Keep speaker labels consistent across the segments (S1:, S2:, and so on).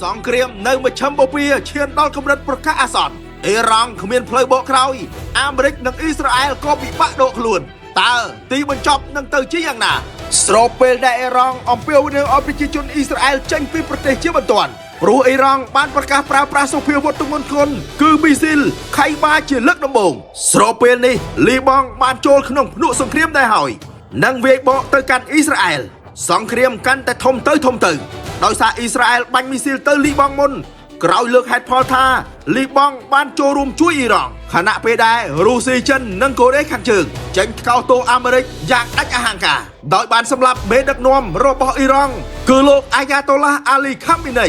S1: សង្គ្រាមនៅមជ្ឈិមបូព៌ាឈានដល់កម្រិតប្រកាសអាសន្នអ៊ីរ៉ង់គ្មានផ្លូវបកក្រោយអាមេរិកនិងអ៊ីស្រាអែលក៏ពិបាកដកខ្លួនតើទីបញ្ចប់នឹងទៅជាយ៉ាងណាស្របពេលដែលអ៊ីរ៉ង់អំពាវនាវឲ្យប្រជាជនអ៊ីស្រាអែលចេញពីប្រទេសជាបន្ទាន់ព្រោះអ៊ីរ៉ង់បានប្រកាសប្រើប្រាស់សុភាវុធទម្ងន់ធ្ងន់គឺមីស៊ីលខៃបាជាលើកដំបូងស្របពេលនេះលីបង់បានចូលក្នុងភ្នក់សង្គ្រាមដែរហើយនិងវាយបកទៅកាន់អ៊ីស្រាអែលសង្គ្រាមកាន់តែធំទៅដោយសារអ៊ីស្រាអែលបាញ់មីស៊ីលទៅលីបង់មុនក្រោយលើកហេតុផលថាលីបង់បានចូលរួមជួយអ៊ីរ៉ង់ខណៈពេលដែលរុស្ស៊ីចិននិងកូរ៉េខាងជើងចេញថ្កោលទោសអាមេរិកយ៉ាងដាច់អហង្ការដោយបានសម្លាប់មេដឹកនាំរបស់អ៊ីរ៉ង់គឺលោកអាយ៉ាតូឡាអាលីខាមីនី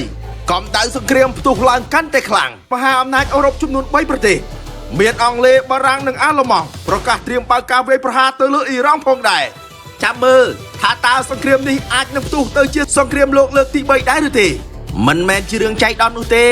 S1: កំដៅសង្គ្រាមផ្ទុះឡើងកាន់តែខ្លាំងមហាអំណាចអឺរ៉ុបចំនួន3ប្រទេសមានអង់គ្លេសបារាំងនិងអាល្លឺម៉ង់ប្រកាសត្រៀមបើកការវាយប្រហារទៅលើអ៊ីរ៉ង់ផងដែរចាំមើលថាតើសង្គ្រាមនេះអាចនឹងផ្ទុះទៅជាសង្គ្រាមលោកលើកទី3ដែរឬទេមិនមែនជារឿងចៃដន្យនោះទេ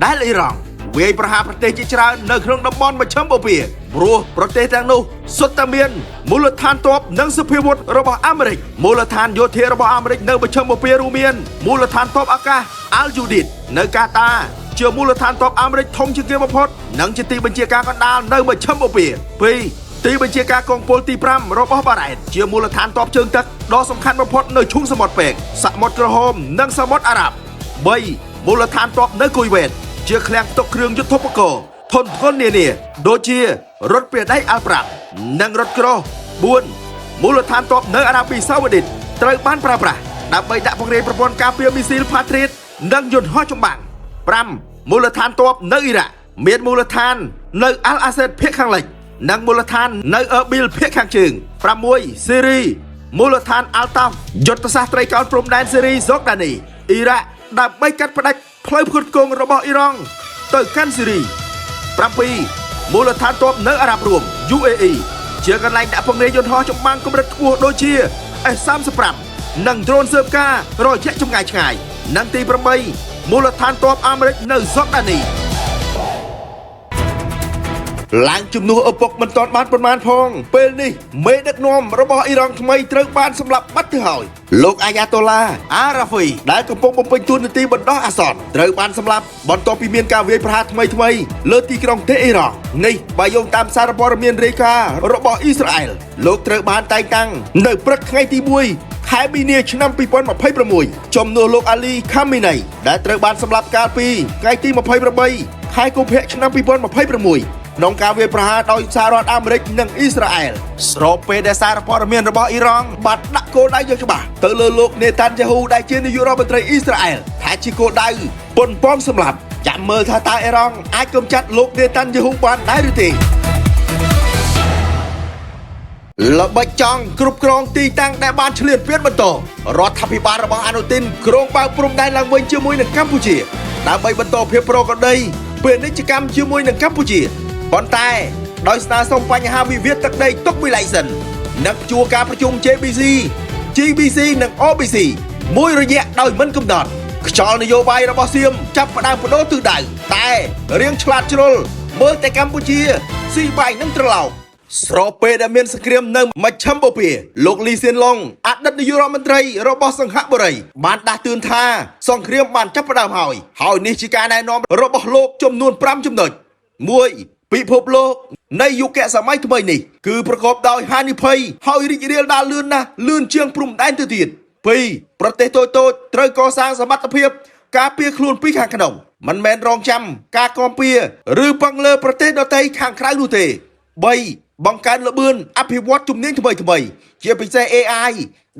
S1: ដែលអ៊ីរ៉ង់វាយប្រហារប្រទេសជាច្រើននៅក្នុងតំបន់មជ្ឈិមបូព៌ាព្រោះប្រទេសទាំងនោះសុទ្ធតែមានមូលដ្ឋានទ័ពនិងសភាវុធរបស់អាមេរិកមូលដ្ឋានយោធារបស់អាមេរិកនៅមជ្ឈិមបូព៌ារួមមានមូលដ្ឋានទ័ពអាកាសអាល់យូឌីតនៅកាតាជាមូលដ្ឋានទ័ពអាមេរិកធំជាងគេបំផុតនិងជាទីបញ្ជាការកណ្ដាលនៅមជ្ឈិមបូព៌ា2ទីបញ្ជាការកងពលទី5របស់បារ៉ែនជាមូលដ្ឋានទ័ពជើងទឹកដ៏សំខាន់បំផុតនៅឈូងសមុទ្រពេកសមុទ្រក្រហមនិងសមុទ្រអារ៉ាប់3មូលដ្ឋានទ័ពនៅគុយវ៉េតជាឃ្លាំងផ្ទុកគ្រឿងយុទ្ធឧបករណ៍ធនធ្ងន់នានាដូចជារថពាដៃអាល់ប្រាំនិងរថក្រោះ4មូលដ្ឋានទ័ពនៅអារ៉ាប៊ីសាអូឌីតត្រូវបានប្រើប្រាស់ដើម្បីដាក់ពង្រាយប្រព័ន្ធការពារមីស៊ីលផាទ្រីតនិងយន្តហោះចម្បាំង5មូលដ្ឋានទ័ពនៅអ៊ីរ៉ាក់មានមូលដ្ឋាននៅអាល់អាសេតភាគខាងលិចនិងមូលដ្ឋាននៅអឺប៊ីលភាគខាងជើង6សេរីមូលដ្ឋានអាល់តាហ្វយុទ្ធសាស្ត្រត្រីកោណព្រំដែនសេរីហ្សូកដានីអ៊ីរ៉ាក់ដើម្បីកាត់ផ្តាច់ផ្លូវផ្គត់ផ្គង់របស់អ៊ីរ៉ង់ទៅកាន់សេរី7មូលដ្ឋានទ័ពនៅអារ៉ាប់រួម UAE ជាកន្លែងដាក់ពង្រាយយន្តហោះចម្បាំងកម្រិតខ្ពស់ដូចជា S-35 និងដ្រូនស៊ើបការរយៈចម្ងាយឆ្ងាយនិងទី8មូលដ្ឋានទ័ពអាមេរិកនៅហ្សូកដានីឡើងជំនួសឪពុកមិនទាន់បានប៉ុន្មានផងពេលនេះមេដឹកនាំរបស់អ៊ីរ៉ង់ថ្មីត្រូវបានសម្លាប់បាត់ទៅហើយលោកអាយ៉ាតូឡាអារ៉ាហ្វីដែលកំពុងបំពេញតួនាទីបណ្ដោះអាសន្នត្រូវបានសម្លាប់បន្ទាប់ពីមានការវាយប្រហារថ្មីលើទីក្រុងតេអ៊ីរ៉ង់នេះបើយោងតាមសារព័ត៌មានរាយការណ៍របស់អ៊ីស្រាអែលលោកត្រូវបានតែងតាំងនៅព្រឹកថ្ងៃទី1ខែមីនាឆ្នាំ2026ជំនួសលោកអាលីខាមីនីដែលត្រូវបានសម្លាប់កាលពីថ្ងៃទី28ខែកុម្ភៈឆ្នាំ2026ក្នុងការវាយប្រហារដោយសហរដ្ឋអាមេរិកនិងអ៊ីស្រាអែលស្របពេលដែលសារព័ត៌មានរបស់អ៊ីរ៉ង់បានដាក់គោលដៅយ៉ាងច្បាស់ទៅលើលោកនេតានយ៉ាហ៊ូដែលជានាយករដ្ឋមន្ត្រីអ៊ីស្រាអែលថាជាគោលដៅប៉ុនប៉ងសម្លាប់ចាំមើលថាតើអ៊ីរ៉ង់អាចកម្ចាត់លោកនេតានយ៉ាហ៊ូបានដែរឬទេល្បិចចង់គ្រប់គ្រងទីតាំងដែលបានឆ្លៀតពៀនបន្តរដ្ឋាភិបាលរបស់អនុទិនក្រុងបើកព្រំដែនឡើងវិញជាមួយនឹងកម្ពុជាដើម្បីបន្តភាពប្រក្រតីពាណិជ្ជកម្មជាមួយនឹងកម្ពុជាប៉ុន្តែដោយស្នើសុំបញ្ហាវិវាទទឹកដីទុកវិល័យសិននិងជួរការប្រជុំ JBC GBC និង OBC មួយរយៈដោយមិនកំណត់ខ្យល់នយោបាយរបស់សៀមចាប់ផ្ដើមបដូរទិសដៅតែរៀងឆ្លាតជ្រុលមើលតែកម្ពុជាស៊ីបាយនឹងត្រឡោកស្របពេលដែលមានសង្គ្រាមនៅមជ្ឈិមបូព៌ាលោកលីសៀនឡុងអតីតនាយករដ្ឋមន្ត្រីរបស់សង្ហបុរីបានដាស់តឿនថាសង្គ្រាមបានចាប់ផ្ដើមហើយនេះជាការណែនាំរបស់លោកចំនួន5ចំណុច1ពិភពលោកនៃយុគសម័យថ្មីនេះគឺប្រកបដោយហានិភ័យហើយរីករាលដាលលឿនណាស់លឿនជាងព្រំដែនទៅទៀត2ប្រទេសតូចៗត្រូវកសាងសមត្ថភាពការពារខ្លួនពីខាងក្នុងមិនមែនរងចាំការគាំពៀឬពឹងលើប្រទេសដទៃខាងក្រៅនោះទេ3បង្កើនល្បឿនអភិវឌ្ឍជំនាញថ្មីជាពិសេស AI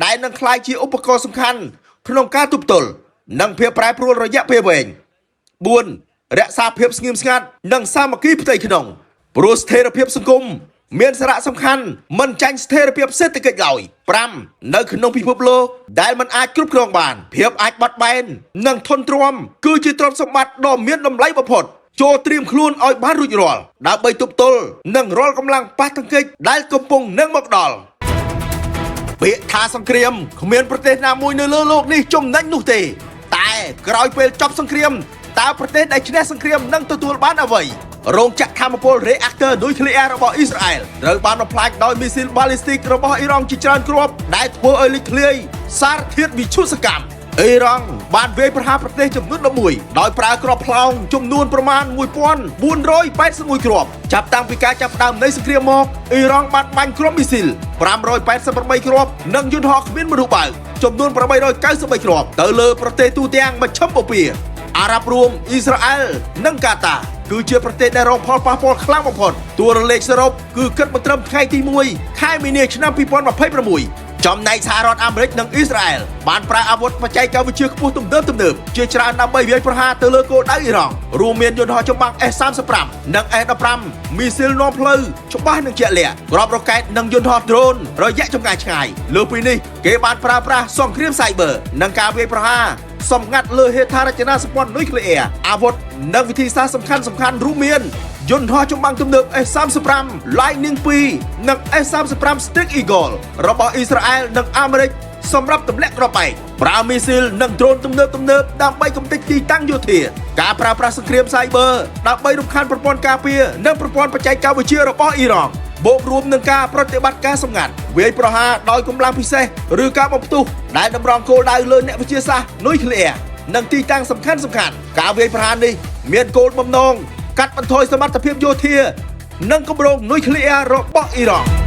S1: ដែលនឹងក្លាយជាឧបករណ៍សំខាន់ក្នុងការទប់ទល់និងភាពប្រែប្រួលរយៈពេលវែង4រក្សាភាពស្ងៀមស្ងាត់និងសាមគ្គីផ្ទៃក្នុងព្រោះស្ថិរភាពសង្គមមានសារៈសំខាន់មិនចាញ់ស្ថិរភាពសេដ្ឋកិច្ចឡើយ5នៅក្នុងពិភពលោកដែលមិនអាចគ្រប់គ្រងបានភាពអាចបត់បែននិងធន់ទ្រាំគឺជាទ្រព្យសម្បត្តិដ៏មានតម្លៃបំផុតចូលត្រៀមខ្លួនឲ្យបានរួចរាល់ដើម្បីទប់ទល់នឹងរាល់កម្លាំងប៉ះទង្គិចដែលកំពុងនឹងមកដល់ពាក្យថាសង្គ្រាមគ្មានប្រទេសណាមួយនៅលើโลกនេះចំណេញនោះទេតែក្រោយពេលចប់សង្គ្រាមតើប្រទេសដែលឈ្នះសង្គ្រាមនឹងទទួលបានអ្វីរោងចក្រថាមពល reactor នុយក្លេអ៊ែររបស់អ៊ីស្រាអែលត្រូវបានបំផ្លាញដោយមីស៊ីល ballistic របស់អ៊ីរ៉ង់ជាច្រើនគ្រាប់ដែលធ្វើឲ្យលេចធ្លាយសារធាតុវិទ្យុសកម្ម អ៊ីរ៉ង់បានវាយប្រហារប្រទេសចំនួន11ដោយប្រើគ្រាប់ផ្លោងចំនួនប្រមាណ1481គ្រាប់ចាប់តាំងពីការចាប់ផ្ដើមនៃសង្គ្រាមមកអ៊ីរ៉ង់បានបាញ់គ្រាប់មីស៊ីល588គ្រាប់និងយន្តហោះគ្មានមនុស្សបើកចំនួន893គ្រាប់ទៅលើប្រទេសទូទាំងមជ្ឈិមបូព៌ាអារ៉ាប់រួមអ៊ីស្រាអែលនិងកាតាគឺជាប្រទេសដែលរងផលប៉ះពាល់ខ្លាំងបំផុតតួលេខសរុបគឺគិតមកត្រឹមថ្ងៃទី1ខែមីនាឆ្នាំ2026ចំណែកសហរដ្ឋអាមេរិកនិងអ៊ីស្រាអែលបានប្រើអាវុធបច្ចេកវិទ្យាខ្ពស់ទំនើបជាច្រើនដើម្បីវាយប្រហារទៅលើគោលដៅអ៊ីរ៉ង់រួមមានយន្តហោះចម្បាំង S-35 និង S-15 មីស៊ីលនាំផ្លូវច្បាស់និងជាក់លាក់គ្រាប់រ៉ុកែតនិងយន្តហោះដ្រូនរយៈចម្ងាយឆ្ងាយលើពីនេះគេបានប្រើប្រាស់សង្គ្រាមសាយប័រនិងការវាយប្រហារសម្ងាត់លើហេដ្ឋារចនាសម្ព័ន្ធនុយក្លេអ៊ែរអាវុធនិងវិធីសាស្ត្រសំខាន់រួមមានយន្តហោះចម្បាំងទំនើប S-35 Lightning II និង S-35 Strike Eagle របស់អ៊ីស្រាអែលនិងអាមេរិកសម្រាប់ទម្លាក់គ្រាប់បែកប្រើមីស៊ីលនិងដ្រូនទំនើបដើម្បីកំទេចទីតាំងយោធាការប្រើប្រាស់សង្គ្រាមសាយប័រដើម្បីរំខានប្រព័ន្ធការពារនិងប្រព័ន្ធបច្ចេកវិទ្យារបស់អ៊ីរ៉ង់បូករួមនឹងការប្រតិបត្តិការសម្ងាត់វាយប្រហារដោយកម្លាំងពិសេសឬការបំផ្ទុះដែលតម្រង់គោលដៅលើអ្នកវិទ្យាសាស្ត្រនុយក្លេអ៊ែរនិងទីតាំងសំខាន់ការវាយប្រហារនេះមានគោលបំណងកាត់បន្ថយសមត្ថភាពយោធានិងគម្រោងនុយក្លេអ៊ែររបស់អ៊ីរ៉ង់